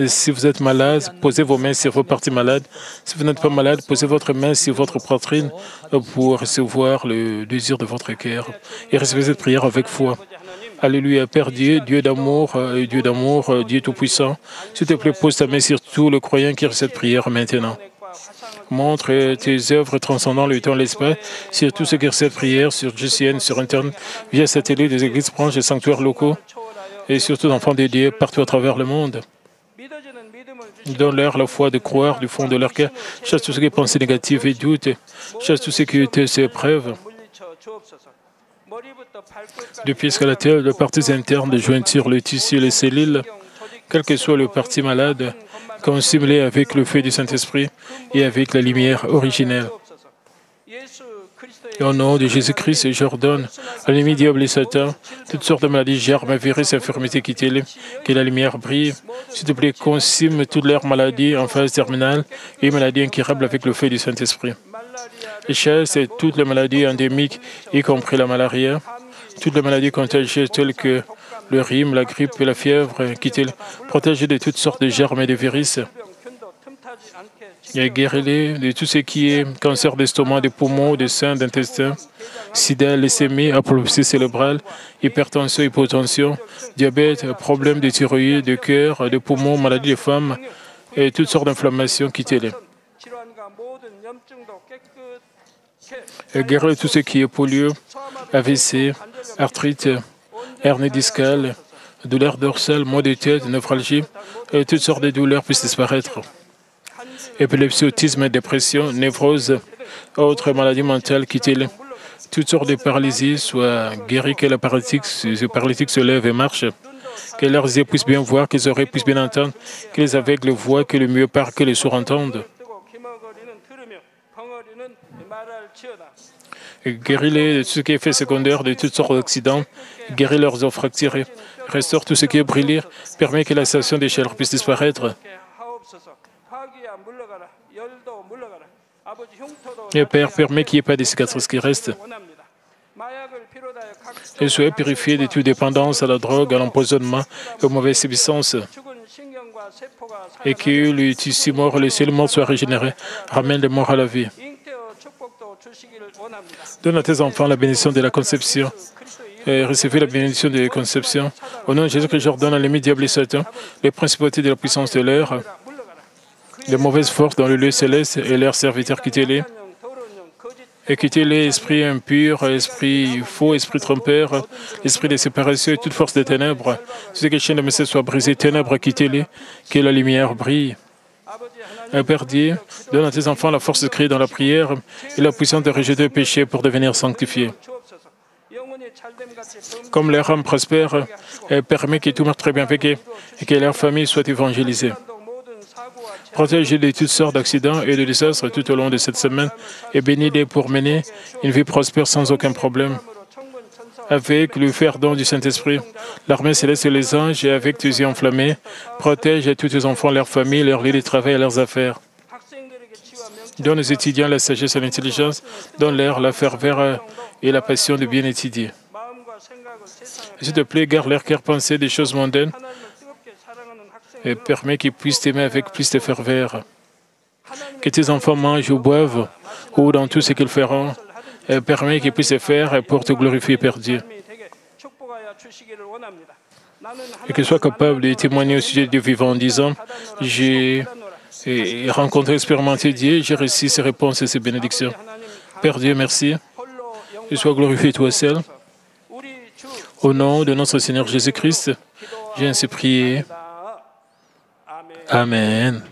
Si vous êtes malade, posez vos mains sur vos parties malades. Si vous n'êtes pas malade, posez votre main sur votre poitrine pour recevoir le désir de votre cœur et recevez cette prière avec foi. Alléluia, Père Dieu, Dieu d'amour, Dieu Tout-Puissant. S'il te plaît, pose ta main sur tout le croyant qui reçoit cette prière maintenant. Montre tes œuvres transcendant le temps et l'espace sur tout ce qui reçoit cette prière, sur GCN, sur Internet, via satellite des églises branches et sanctuaires locaux, et surtout d'enfants de Dieu partout à travers le monde. Donne-leur la foi de croire du fond de leur cœur. Chasse tout ce qui est pensée négative et doute. Chasse tout ce qui est épreuve. Depuis jusqu'à la terre, les parties internes de jointure, le tissu, les cellules, quel que soit le parti malade, consume-les avec le feu du Saint-Esprit et avec la lumière originelle. Et au nom de Jésus-Christ, j'ordonne à l'ennemi diable et Satan, toutes sortes de maladies, germes, virus, infirmités, quittez-les, que la lumière brille. S'il te plaît, consume toutes leurs maladies en phase terminale et maladies incurables avec le feu du Saint-Esprit. Et chasse toutes les maladies endémiques, y compris la malaria, toutes les maladies contagieuses telles que le rhume, la grippe et la fièvre, quittez-les, protégez de toutes sortes de germes et de virus. Et guéris-les de tout ce qui est cancer d'estomac, des poumons, des seins, d'intestin, sida, leucémie, apoplexie cérébrale, hypertension, hypotension, diabète, problèmes de thyroïde, de cœur, de poumons, maladies des femmes et toutes sortes d'inflammations, quittez-les. Et guéris tout ce qui est polio, AVC, arthrite, hernie discale, douleurs dorsales, maux de tête, névralgie, et toutes sortes de douleurs puissent disparaître. Épilepsie, autisme, dépression, névrose, autres maladies mentales, quittez-les. Toutes sortes de paralysies soient guéries, que le paralytique se lève et marche, que leurs yeux puissent bien voir, que les oreilles puissent bien entendre, que les aveugles voient, que les muets parlent, que les sourds entendent. Guéris-les de tout ce qui est effet secondaire, de toutes sortes d'accidents, guéris leurs os fracturés, restaure tout ce qui est brûlé, permet que la sensation des chaleurs puisse disparaître. Et Père, permet qu'il n'y ait pas de cicatrices qui restent. Et soyez purifiés de toute dépendance à la drogue, à l'empoisonnement et aux mauvaises substances. Et que le tissu mort et le ciel mort soient régénérés. Ramène les morts à la vie. Donne à tes enfants la bénédiction de la conception. Et recevez la bénédiction de la conception. Au nom de Jésus, que j'ordonne à l'ennemi diable et Satan, les principautés de la puissance de l'air, les mauvaises forces dans le lieu céleste et leurs serviteurs, quittez-les. Et quittez-les, esprit impur, esprit faux, esprit trompeur, esprit de séparation et toute force des ténèbres. Ce que chaîne de message soit brisée, ténèbres, quittez-les, que la lumière brille. Père Dieu, donne à tes enfants la force de crier dans la prière et la puissance de rejeter le péché pour devenir sanctifiés. Comme leur âme prospère, permet que tout meurtre bien vécu et que leur famille soit évangélisée. Protège-les de toutes sortes d'accidents et de désastres tout au long de cette semaine et bénis-les pour mener une vie prospère sans aucun problème. Avec le ferdon du Saint-Esprit, l'armée céleste et les anges, et avec tes yeux enflammés, protège tous tes enfants, leurs familles, leurs lieux de travail et leurs affaires. Donne aux étudiants la sagesse et l'intelligence, donne-leur la ferveur et la passion de bien étudier. S'il te plaît, garde leur cœur pensé des choses mondaines et permets qu'ils puissent t'aimer avec plus de ferveur. Que tes enfants mangent ou boivent, ou dans tout ce qu'ils feront, et permets qu'ils puissent le faire pour te glorifier, Père Dieu. Et qu'ils soient capables de témoigner au sujet de Dieu vivant en disant « J'ai rencontré, expérimenté Dieu, j'ai reçu ses réponses et ses bénédictions. » Père Dieu, merci. Et sois glorifié toi seul. Au nom de notre Seigneur Jésus-Christ, j'ai ainsi prié. Amen.